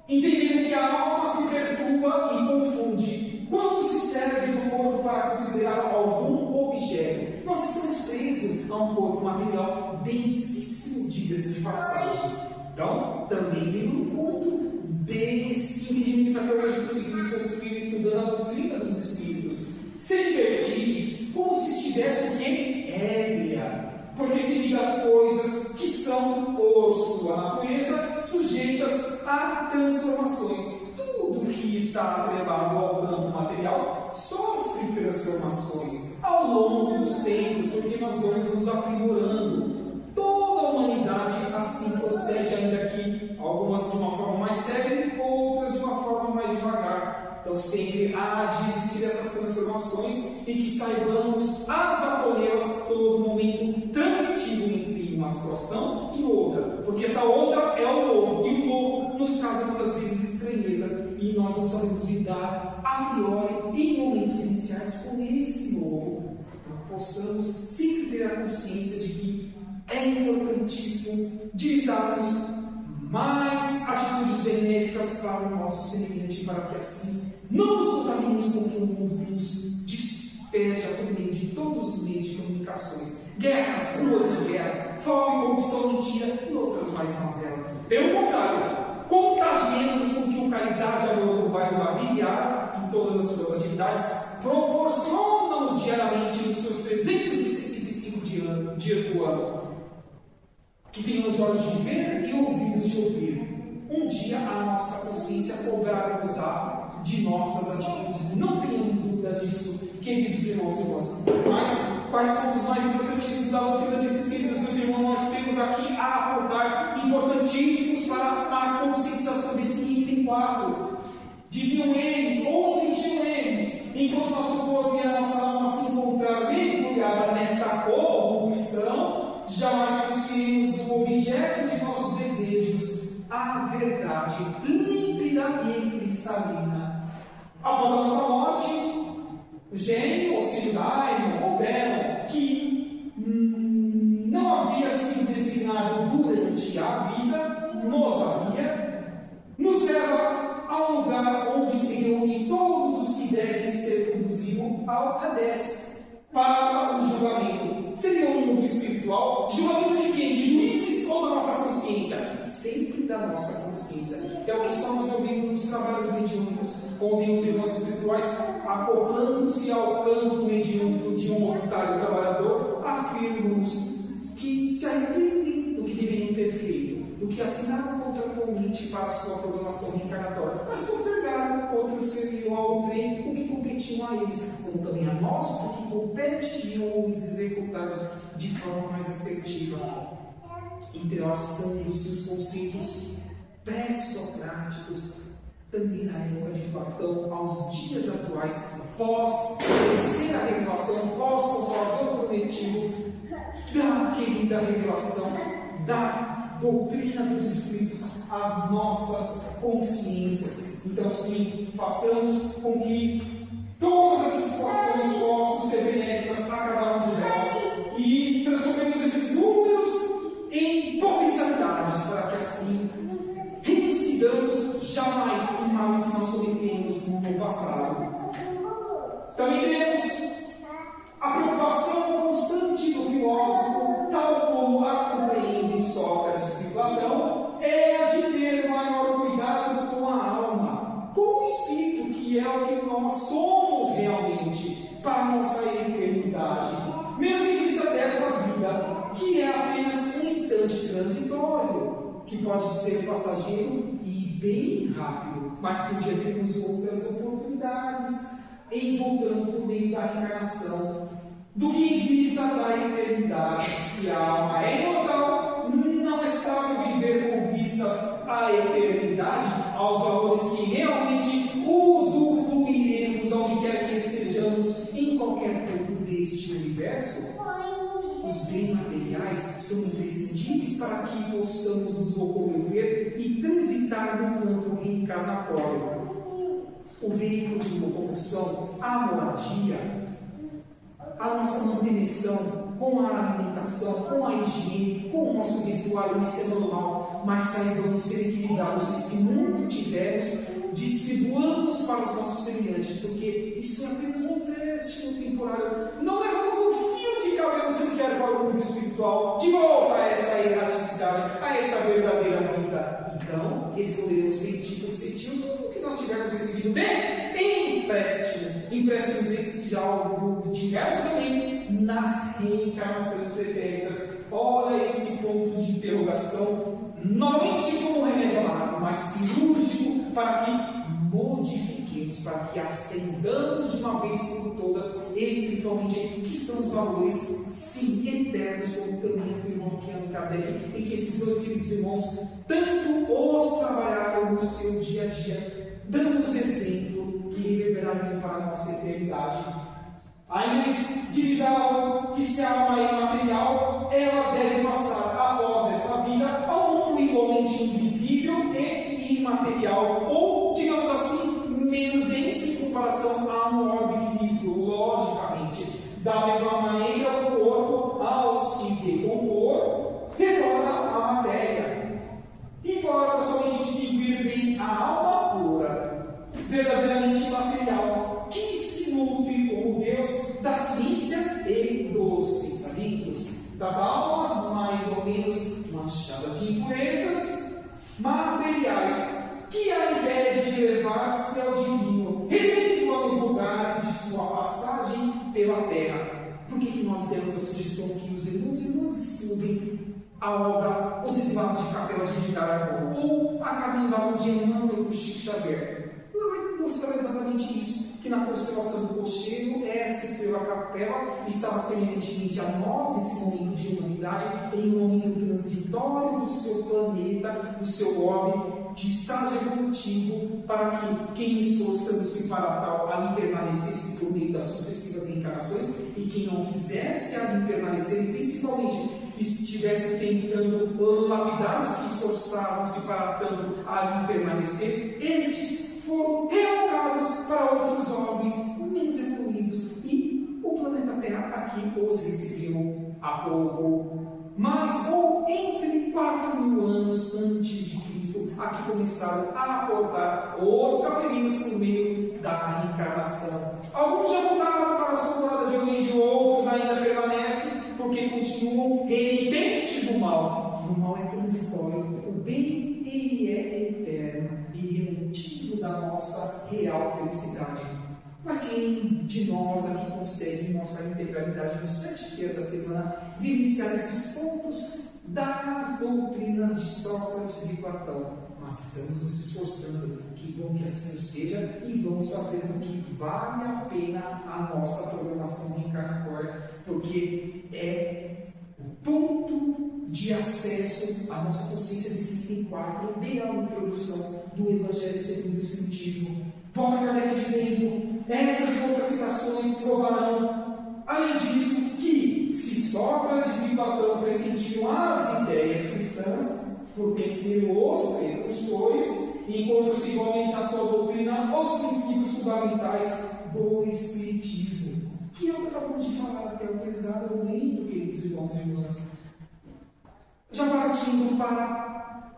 entendendo que a alma se perturba e confunde quando se serve do corpo para considerar algum objeto. Nós estamos presos a um corpo material densíssimo, diga-se de passagem. Então, também vem um ponto desse entendimento que até hoje conseguimos construir estudando a doutrina dos espíritos. Se divertides, como se estivesse o quê? Ébria. Porque se liga às coisas que são, por sua natureza, sujeitas a transformações. Tudo que está atrelado ao campo material sofre transformações ao longo dos tempos, porque nós vamos nos aprimorando. Toda a humanidade assim procede, ainda que algumas de uma forma mais séria, outras de uma forma mais devagar. Então sempre há de existir essas transformações e que saibamos as acolhê-las todo momento transitivo entre uma situação e outra, porque essa outra é o novo, e o novo nos causa muitas vezes estranheza e nós não sabemos lidar a priori em momentos iniciais com esse novo. Então possamos sempre ter a consciência de que é importantíssimo utilizarmos mais atitudes benéficas para o nosso semelhante, para que assim não nos contaminemos com o que o mundo nos despeja por meio de todos os meios de comunicações, guerras, rumores de guerras, fome, corrupção, mentira e outras mais mazelas. Pelo contrário, contagiemos com que o caridade, amor, o bairro da Viviara, em todas as suas atividades, proporciona-nos diariamente nos seus 365 dias do ano. Que tenhamos olhos de ver e ouvidos de ouvir. Um dia a nossa consciência cobrará-nos de nossas atitudes. Não tenhamos dúvidas disso, queridos irmãos e irmãs. Mas quais pontos mais importantíssimos da doutrina desses queridos meus irmãos nós temos aqui a aportar, importantíssimos para a conscientização desse item 4. Diziam eles, ou entendiam eles, enquanto nosso corpo e a nossa alma se encontrar mergulhada nesta corrupção, jamais conseguiremos o objeto de nossos desejos, a verdade límpida e cristalina. Após a nossa morte, o gênio, auxílio daimon ou demo, que não havia sido designado durante a vida, nos leva a um lugar onde se reúnem todos os que devem ser conduzidos ao Hades para o julgamento. Seria um mundo espiritual? Julgamento de quem? De juízes ou da nossa consciência? Sempre da nossa consciência. É o que estamos ouvindo nos trabalhos mediúnicos, onde os irmãos espirituais, acoplando-se ao campo mediúnico de um voluntário trabalhador, afirmam-nos que se arrependem do que deveriam ter feito, do que assinaram contratualmente para a sua programação reencarnatória, mas postergaram, outros serviram ao trem, o que competia a eles, como também a nós, porque compete de os executarmos de forma mais assertiva. Entrelaçando os seus conceitos pré-socráticos, também na época de Platão, aos dias atuais, pós-terceira revelação, pós-consolador prometido, da querida revelação, da doutrina dos Espíritos, às nossas consciências. Então, sim, façamos com que todas as situações possam ser benéficas para cada um de nós e transformemos esses números em potencialidades, para que assim reincidamos jamais em males que nós cometemos no passado. Também teremos a preocupação constante do filósofo, tal como a compreendem Sócrates e Platão, é a de ter maior cuidado com a alma, com o espírito, que é o que nós somos realmente para a nossa eternidade, mesmo em vista desta vida, que é apenas um instante transitório, que pode ser passageiro e bem rápido, mas que um dia teremos outras oportunidades em voltando por meio da reencarnação, do que em vista da eternidade. Se a alma é imortal, não é sábio viver com vistas à eternidade, aos valores que realmente usufruiremos onde quer que estejamos, em qualquer ponto deste universo. Os bens materiais são imprescindíveis para que possamos nos locomover e transitar no campo reencarnatório. O veículo de locomoção, a moradia, a nossa manutenção com a alimentação, com a higiene, com o nosso vestuário, isso é normal, mas saibamos ser equilibrados e, se muito tivermos, distribuamos para os nossos semelhantes, porque isso é apenas um empréstimo temporário. Não levamos um fio de cabelo sequer para o mundo espiritual, de volta a essa erraticidade, a essa verdadeira vida. Então, responderemos sentido por sentido tudo o que nós tivermos recebido de empréstimo. Empréstimos esses que já tivemos também nas reencarnações pretéritas. Olha esse ponto de interrogação, novamente como remédio amargo, mas cirúrgico, para que modifiquemos, para que acendamos de uma vez por todas espiritualmente, que são os valores, sim, eternos, como também afirmou Allan Kardec, e que esses dois queridos irmãos tanto os trabalharam no seu dia a dia, dando-nos exemplo que reverberariam para a nossa eternidade. Ainda eles divisavam que se a alma é imaterial, ela deve passar após essa vida ao mundo igualmente invisível e imaterial, ou, digamos assim, menos denso em comparação a um orbe fisiologicamente. Da mesma maneira, o corpo, ao se decompor, retorna à matéria. Importa somente distinguir bem a alma pura, verdadeiramente material, que se nutre como Deus da ciência e dos pensamentos, das almas mais ou menos manchadas de impurezas materiais, que a impede de elevar-se ao divino, retendo-a nos lugares de sua passagem pela terra. Por que nós demos a sugestão que os irmãos e irmãs estudem a obra Os Exilados de Capela de Edgar ou A Caminho da Luz de Emmanuel por Chico Xavier? Ela vai mostrar exatamente isso, que na constelação do Cocheiro, essa estrela Capela estava semelhantemente a nós nesse momento de humanidade, em um momento transitório do seu planeta, do seu orbe, de estágio evolutivo, para que quem esforçando-se para tal ali permanecesse por meio das sucessivas reencarnações, e quem não quisesse ali permanecer, e principalmente estivesse tentando lapidar os que esforçavam-se para tanto ali permanecer, estes foram realocados para outros orbes menos evoluídos, e o planeta Terra aqui os recebeu há pouco. Mas, ou entre 4.000 anos antes de Cristo, aqui começaram a aportar os caveirinhos por meio da reencarnação. Alguns já voltaram para a sua morada de origem, outros ainda permanecem, porque continuam renitentes do mal. O mal é transitório, o bem ele é eterno, ele é motivo da nossa real felicidade. Mas quem de nós aqui consegue, em nossa integralidade dos 7 dias da semana, vivenciar esses pontos das doutrinas de Sócrates e Platão? mas estamos nos esforçando. Que bom que assim seja, e vamos fazer com que vale a pena a nossa programação reencarnatória, porque é o ponto de acesso à nossa consciência desse item 4 de a introdução do Evangelho segundo o Espiritismo. Volta Kardec dizendo: essas outras citações provarão, além disso, que se Sócrates e Platão pressentiam as ideias cristãs, por terem os precursores, encontram-se igualmente na sua doutrina os princípios fundamentais do Espiritismo. Que é o que acabamos de falar até o pesado momento, queridos irmãos e irmãs. Já partindo para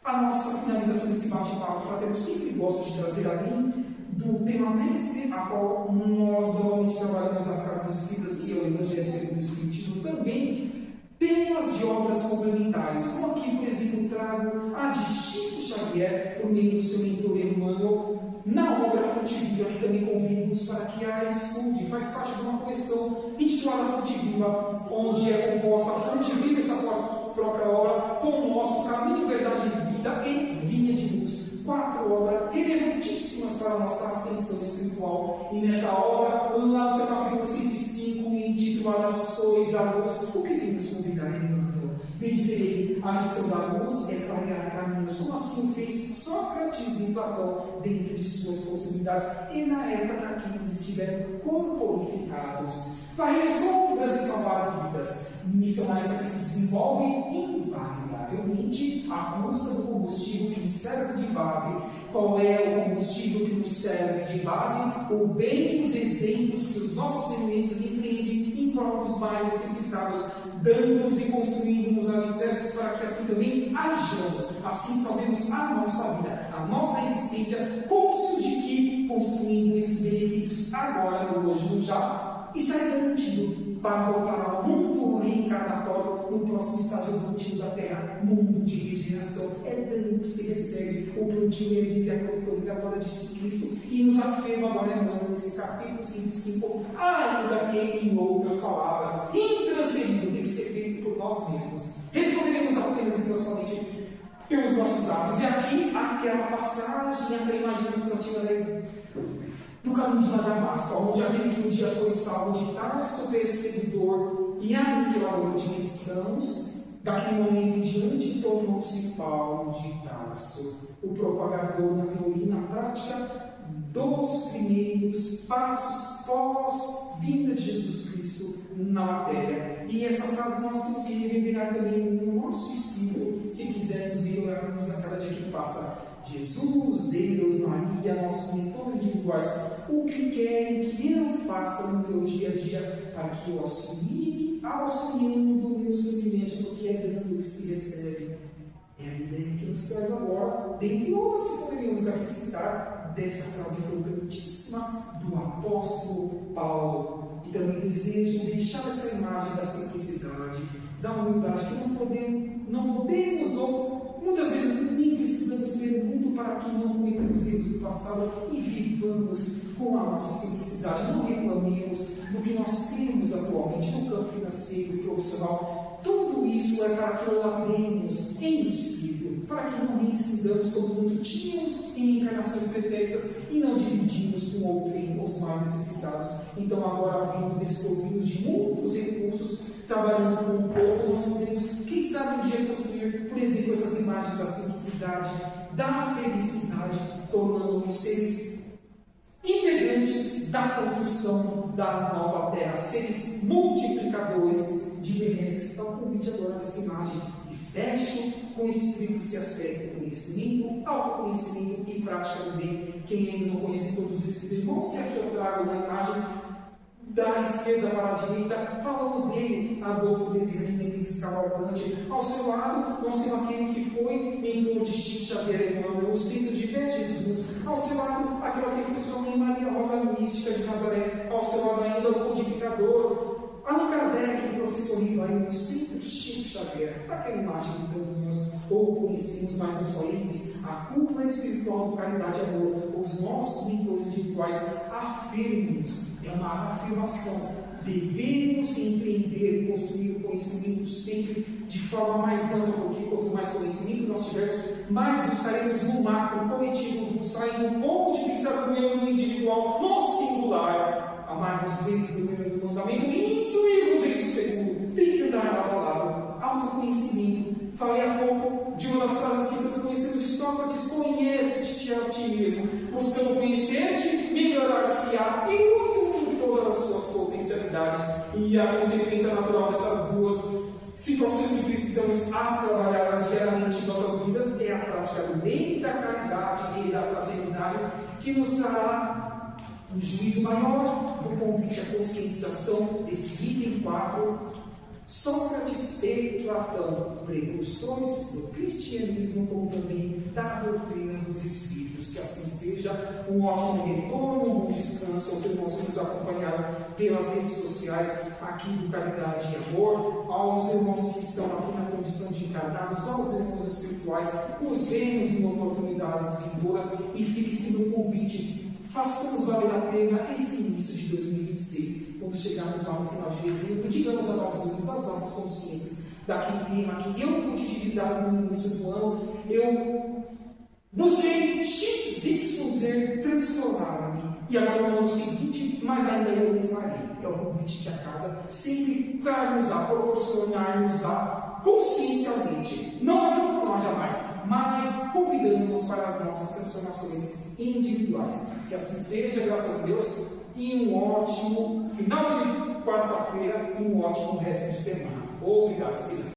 a nossa finalização desse bate-papo fraterno, eu sempre gosto de trazer além do tema mestre, a qual nós normalmente trabalhamos nas casas espíritas, que é o Evangelho segundo o Espiritismo, também temas de obras complementares, como aqui, por exemplo, trago a de Chico Xavier, por meio do seu mentor Emmanuel, na obra Fonte Viva, que também convido-nos para que a estude. Faz parte de uma coleção intitulada Fonte Viva, onde é composta a Fonte Viva, essa própria obra, Pão Nosso, Caminho, Verdade e Vida e Vinha de Luz. 4 obras relevantíssimas para a nossa ascensão espiritual. E nessa obra, lá no seu capítulo 105, intitulada Sois a Luz, o que vem nos convidar, Emmanuel? Bem dizerei, a missão da luz é clarear caminhos, como assim fez Sócrates e Platão dentro de suas possibilidades, e na época que eles estiveram corporificados. Varrer sombras e salvar vidas. Missão essa que se desenvolve invariavelmente à custa do combustível que nos serve de base. Qual é o combustível que nos serve de base? O bem e os exemplos que os nossos semelhantes empreendem em prol dos mais necessitados, dando-nos e construindo-nos alicerces para que assim também hajamos, assim salvemos a nossa vida, a nossa existência, cônscios de que, construindo esses benefícios agora, no hoje, no já, estará garantido para voltar ao mundo reencarnatório no próximo estágio evolutivo da Terra, mundo de regeneração. É dano que se recebe o plantio e vive a colheita obrigatória de Cristo, e nos afirma agora Emmanuel nesse capítulo 55, ainda que em outras palavras, intransferível, tem que ser feito por nós mesmos. Responderemos apenas então somente pelos nossos atos. E aqui, aquela passagem, aquela imagem ilustrativa do caminho de Damasco, onde aquele que um dia foi salvo de Tarso, perseguidor e aniquilador de cristãos, daquele momento em diante tornou-se Paulo de Tarso, o propagador na teoria e na prática dos primeiros passos pós-vinda de Jesus Cristo na matéria. E essa frase nós temos que reverberar também no nosso espírito, se quisermos melhorarmos a cada dia que passa. Jesus, Deus, Maria, nossos mentores individuais, o que querem que eu faça no meu dia a dia para que eu auxilie, auxiliando o meu semelhante, porque é dando que se recebe. É a ideia que nos traz agora, dentre outras que poderíamos aqui citar, dessa frase importantíssima do apóstolo Paulo. E também desejo deixar essa imagem da simplicidade, da humildade, que não podemos ou muitas vezes nem precisamos ter muito para que não cometamos erros do passado e vivamos com a nossa simplicidade. Não reclamemos do que nós temos atualmente no campo financeiro e profissional. Tudo isso é para que lavemos em espírito, para que não reincidamos como muito tínhamos em encarnações pretéritas e não dividimos com outrem os mais necessitados. Então, agora, vindo desprovidos de muitos recursos, trabalhando com um pouco, nós podemos, quem sabe, um dia construir, por exemplo, essas imagens da simplicidade, da felicidade, tornando-nos seres integrantes da construção da nova terra, seres multiplicadores de benesses. Então, convite agora nessa imagem e fecho com esse tríplice aspecto: conhecimento, autoconhecimento e prática do bem. Quem ainda não conhece todos esses irmãos, e aqui eu trago na imagem da esquerda para a direita, falamos dele, Adolfo Bezerra de Menezes Cavalcante. Ao seu lado, nós temos aquele que foi mentor de Chico Xavier Emmanuel, o centro de Pé Jesus. Ao seu lado, aquela que foi sua mãe Maria Rosa Mística de Nazaré. Ao seu lado ainda, o codificador Allan Kardec, professor Rivaio, no centro Chico Xavier. Aquela imagem que tanto nós ou conhecemos, mas não só eles, a cúpula espiritual do Caridade e Amor, os nossos mentores individuais, afirmam-nos. É uma afirmação. Devemos empreender e construir o conhecimento sempre de forma mais ampla, porque quanto mais conhecimento nós tivermos, mais buscaremos no macro, coletivo, saindo um pouco de pensar no eu, no individual, no singular. Amar-vos vezes pelo primeiro mandamento e instruir-vos vezes o segundo. Tem que andar lado a lado. Autoconhecimento. Falei há pouco de uma das frases que tanto conhecemos de Sócrates: conhece-te a ti mesmo, buscando conhecer-te, melhorar-se-á e muito todas as suas potencialidades. E a consequência natural dessas duas situações que precisamos trabalhar diariamente em nossas vidas é a prática do bem, da caridade e da fraternidade, que nos trará um juízo maior do convite à conscientização desse item 4. Sócrates e Platão, precursores do cristianismo, como também da doutrina dos espíritos. Que assim seja. Um ótimo retorno, um bom descanso aos irmãos que nos acompanharam pelas redes sociais aqui do Caridade e Amor, aos irmãos que estão aqui na condição de encarnados, aos irmãos espirituais. Nos vemos em oportunidades vindouras e fique sendo um convite. Façamos valer a pena esse início de 2026, quando chegarmos lá no final de dezembro, digamos a nós mesmos, às nossas consciências, daquele tema que eu pude divisar no início do ano. Eu busquei XYZ transformar-me, e agora no ano seguinte, mas ainda eu não farei. É o convite que a casa sempre traz-nos a proporcionar-nos a consciencialmente, não fazendo por nós jamais, mas convidando-nos para as nossas transformações individuais. Que assim seja, graças a Deus, e um ótimo final de quarta-feira e um ótimo resto de semana. Obrigado, Cida.